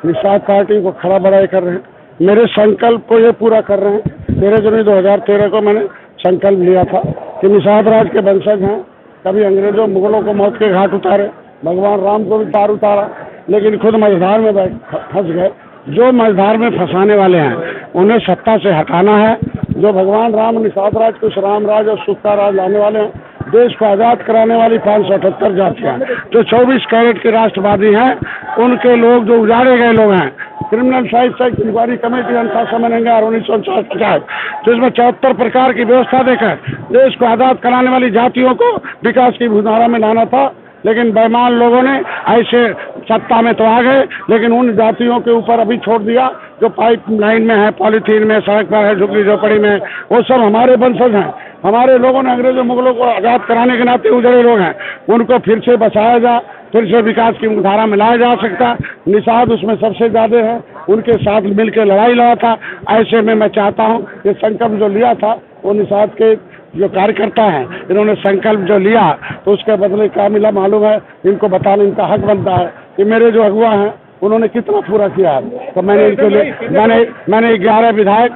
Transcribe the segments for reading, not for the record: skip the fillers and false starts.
Nishad party को खड़ा बड़ाई कर रहे हैं। मेरे संकल्प को ये पूरा कर रहे हैं। 13 जनवरी 2013 को मैंने संकल्प लिया था कि निषाद राज के वंशज हैं, कभी अंग्रेजों मुगलों को मौत के घाट उतारे, भगवान राम को भी पार उतारा, लेकिन खुद मझधार में फंस गए। जो मझधार में फंसाने वाले हैं उन्हें सत्ता से हटाना है। जो भगवान राम निषाद राज कुछ राम राज और सुख का राज लाने वाले हैं, देश को आज़ाद कराने वाली 578 जातियाँ जो 24 कैरेट के राष्ट्रवादी हैं, उनके लोग जो उजाड़े गए लोग हैं, क्रिमिनल साइड इंक्वायरी कमेटी अंतर समझेंगे और 1950 तो इसमें 74 प्रकार की व्यवस्था देकर देश को आज़ाद कराने वाली जातियों को विकास की भूधारा में लाना था। लेकिन बेईमान लोगों ने ऐसे सत्ता में तो आ गए, लेकिन उन जातियों के ऊपर अभी छोड़ दिया जो पाइप लाइन में है, पॉलीथीन में, सड़क पर है, झुग्गी झोपड़ी में, वो सब हमारे वंशज हैं। हमारे लोगों ने अंग्रेजों मुगलों को आज़ाद कराने के नाते उजड़े लोग हैं, उनको फिर से बचाया जा, फिर से विकास की धारा में लाया जा सकता। निषाद उसमें सबसे ज़्यादा है, उनके साथ मिलकर लड़ाई लड़ा था। ऐसे में मैं चाहता हूँ कि संकल्प जो लिया था वो निषाद के जो कार्यकर्ता हैं, इन्होंने संकल्प जो लिया तो उसके बदले क्या मिला मालूम है? इनको बताना इनका हक बनता है कि मेरे जो अगुआ हैं उन्होंने कितना पूरा किया है। तो मैंने इनके लिए मैंने 11 विधायक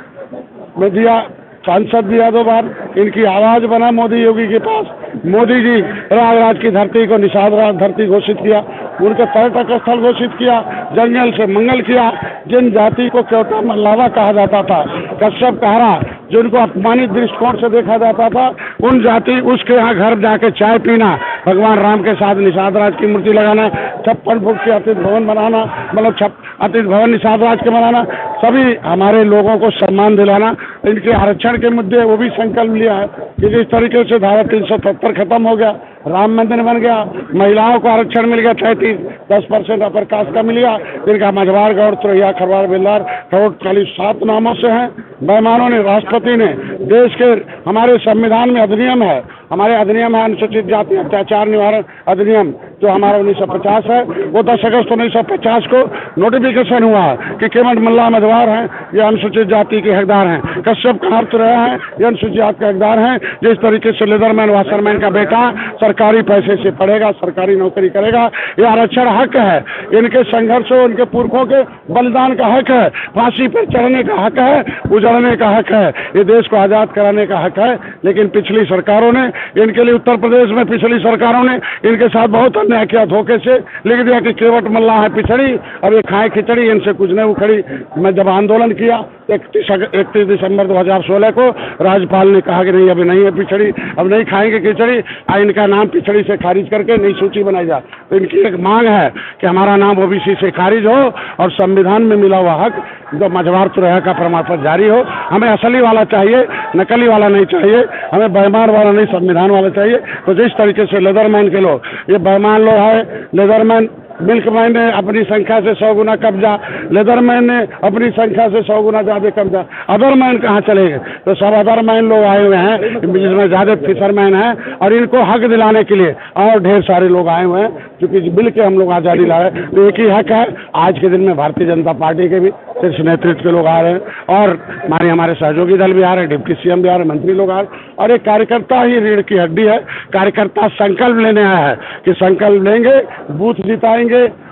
में दिया, सांसद दिया 2 बार, इनकी आवाज़ बना मोदी योगी के पास। मोदी जी प्रयागराज की धरती को निषाद राज धरती घोषित किया, उनके पर्यटक स्थल घोषित किया, जंगल से मंगल किया। जिन जाति को क्योटा मल्लावा कहा जाता था, कश्यप कहरा, जिनको अपमानित दृष्टिकोण से देखा जाता था, उन जाति उसके यहाँ घर जाके चाय पीना, भगवान राम के साथ निषाद राज की मूर्ति लगाना, 56 फुट के अतिथि भवन बनाना, मतलब अतिथि भवन निषाद राज के बनाना, सभी हमारे लोगों को सम्मान दिलाना। इनके आरक्षण के मुद्दे वो भी संकल्प लिया है कि जिस तरीके से धारा 370 खत्म हो गया, राम मंदिर बन गया, महिलाओं को आरक्षण मिल गया 33, 10% अपर कास्ट का मिल गया। इनका मझवार, गौड़, तुरैया, खरवार, बेल्लार, खरोट, खाली 7 नामों से हैं। बेईमानों ने, राष्ट्रपति ने देश के, हमारे संविधान में अधिनियम है, हमारे अधिनियम है अनुसूचित जाति अत्याचार निवारण अधिनियम जो हमारा 1950 है, वो 10 अगस्त 1950 को नोटिफिकेशन हुआ कि केवट मल्ला मझवार हैं, ये अनुसूचित जाति के हकदार हैं, कश्यप कहर तुरैया हैं, ये अनुसूचित जाति के हकदार हैं। जिस तरीके से लेदरमैन वाशरमैन का बेटा सरकारी पैसे से पढ़ेगा, सरकारी नौकरी करेगा, ये आरक्षण हक है। इनके संघर्षों, इनके पुरखों के बलिदान का हक है, फांसी पर चढ़ने का हक है, उजड़ने का हक है, ये देश को आज़ाद कराने का हक है। लेकिन पिछली सरकारों ने इनके लिए, उत्तर प्रदेश में पिछली सरकारों ने इनके साथ बहुत अन्याय किया, धोखे से लिख दिया कि केवट मल्ला है पिछड़ी, अब ये खाए खिचड़ी, इनसे कुछ नहीं उखड़ी। मैं जब आंदोलन किया 31 दिसंबर 2016 को, राज्यपाल ने कहा कि नहीं, अभी नहीं है पिछड़ी, अब नहीं खाएंगे खिचड़ी, इनका नाम पिछड़ी से खारिज करके नई सूची बनाई जाए। तो इनकी एक मांग है कि हमारा नाम ओबीसी से खारिज हो और संविधान में मिला हुआ हक जो मझवार तुरैया का प्रमाण पत्र जारी हो। हमें असली वाला चाहिए, नकली वाला नहीं चाहिए, हमें बेईमान वाला नहीं, संविधान वाला चाहिए। तो जिस तरीके से लेदरमैन के लोग, ये बेईमान लोग है, लेदरमैन मिल्कमैन ने अपनी संख्या से 100 गुना कब्जा, लेदरमैन ने अपनी संख्या से 100 गुना ज्यादा कब्जा, अदरमैन कहाँ चले गए? तो सब अदरमैन लोग आए हुए हैं, जिसमें ज्यादा फिशरमैन हैं, और इनको हक दिलाने के लिए और ढेर सारे लोग आए हुए हैं, क्योंकि मिल के हम लोग आज़ादी ला रहे हैं। तो एक ही हक है। आज के दिन में भारतीय जनता पार्टी के भी शीर्ष नेतृत्व के लोग आ रहे हैं, और हमारे सहयोगी दल भी आ रहे हैं, डिप्टी सीएम भी आ रहे हैं, मंत्री लोग आ रहे हैं, और एक कार्यकर्ता ही रीढ़ की हड्डी है। कार्यकर्ता संकल्प लेने आया है कि संकल्प लेंगे, बूथ जिताएंगे,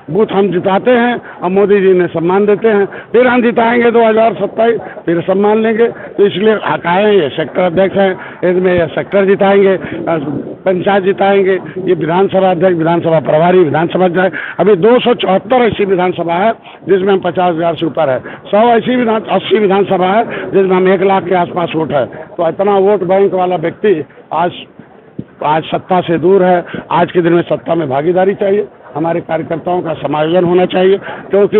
बूथ हम जिताते हैं और मोदी जी ने सम्मान देते हैं, फिर हम जिताएंगे 2027, फिर सम्मान लेंगे। तो इसलिए आए, ये सेक्टर अध्यक्ष हैं, इसमें ये सेक्टर जिताएंगे, पंचायत जिताएंगे, ये विधानसभा अध्यक्ष, विधानसभा प्रभारी, विधानसभा अध्यक्ष। अभी 274 ऐसी विधानसभा है जिसमें हम 50,000 से ऊपर है, 100 ऐसी 80 विधानसभा है जिसमें हम 1 लाख के आसपास वोट है। तो इतना वोट बैंक वाला व्यक्ति आज सत्ता से दूर है। आज के दिन में सत्ता में भागीदारी चाहिए, हमारे कार्यकर्ताओं का समायोजन होना चाहिए, क्योंकि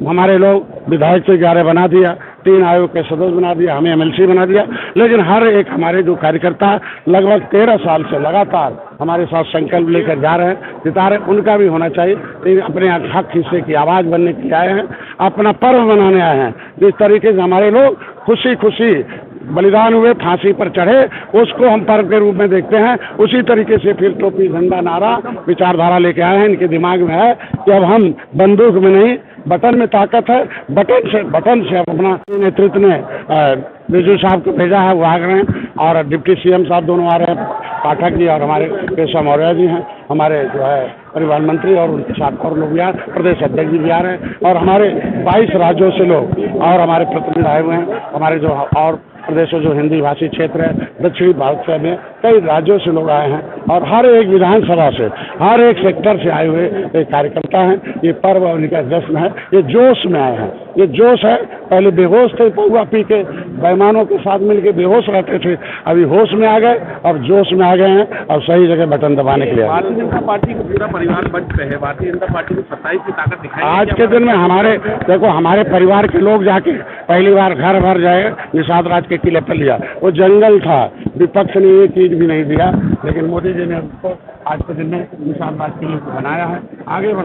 हमारे लोग विधायक से 11 बना दिया, 3 आयोग के सदस्य बना दिया, हमें एमएलसी बना दिया, लेकिन हर एक हमारे जो कार्यकर्ता लगभग 13 साल से लगातार हमारे साथ संकल्प लेकर जा रहे हैं, जिता रहे, उनका भी होना चाहिए। अपने हक हिस्से की आवाज़ बनने के लिए आए हैं, अपना पर्व मनाने आए हैं। जिस तरीके से हमारे लोग खुशी खुशी बलिदान हुए, फांसी पर चढ़े, उसको हम पर्व के रूप में देखते हैं। उसी तरीके से फिर टोपी, झंडा, नारा, विचारधारा लेके आए हैं। इनके दिमाग में है कि अब हम बंदूक में नहीं, बटन में ताकत है, बटन से अपना नेतृत्व ने रिजू साहब को भेजा है, वो आ रहे हैं, और डिप्टी सीएम साहब दोनों आ रहे हैं, पाठक जी और हमारे केशव मौर्य जी हैं, हमारे जो है परिवहन मंत्री और उनके साथ और लोग भी आ रहे हैं, प्रदेश अध्यक्ष जी भी आ रहे हैं और हमारे 22 राज्यों से लोग और हमारे प्रतिनिधि आए हुए हैं। हमारे जो और प्रदेशों जो हिंदी भाषी क्षेत्र है, दक्षिणी भारत से में कई राज्यों से लोग आए हैं और हर एक विधानसभा से, हर एक सेक्टर से आए हुए ये कार्यकर्ता हैं। ये पर्व और इनका जश्न है, ये जोश में आए हैं, ये जोश है। पहले बेहोश थे, पौवा पी के बेईमानों के साथ मिलके बेहोश रहते थे, अभी होश में आ गए और जोश में आ गए हैं और सही जगह बटन दबाने के लिए। भारतीय जनता पार्टी का पूरा परिवार मंच पे है। भारतीय जनता पार्टी ने 27 की ताकत दिखाई। आज के दिन में हमारे देखो, हमारे परिवार के लोग जाके पहली बार घर भर जाए निषाद राज के किले पर लिया। वो जंगल था, विपक्ष ने ये चीज भी नहीं दिया, लेकिन मोदी जी ने उसको आज के दिन में निषाद राज किले को बनाया है, आगे बढ़ा।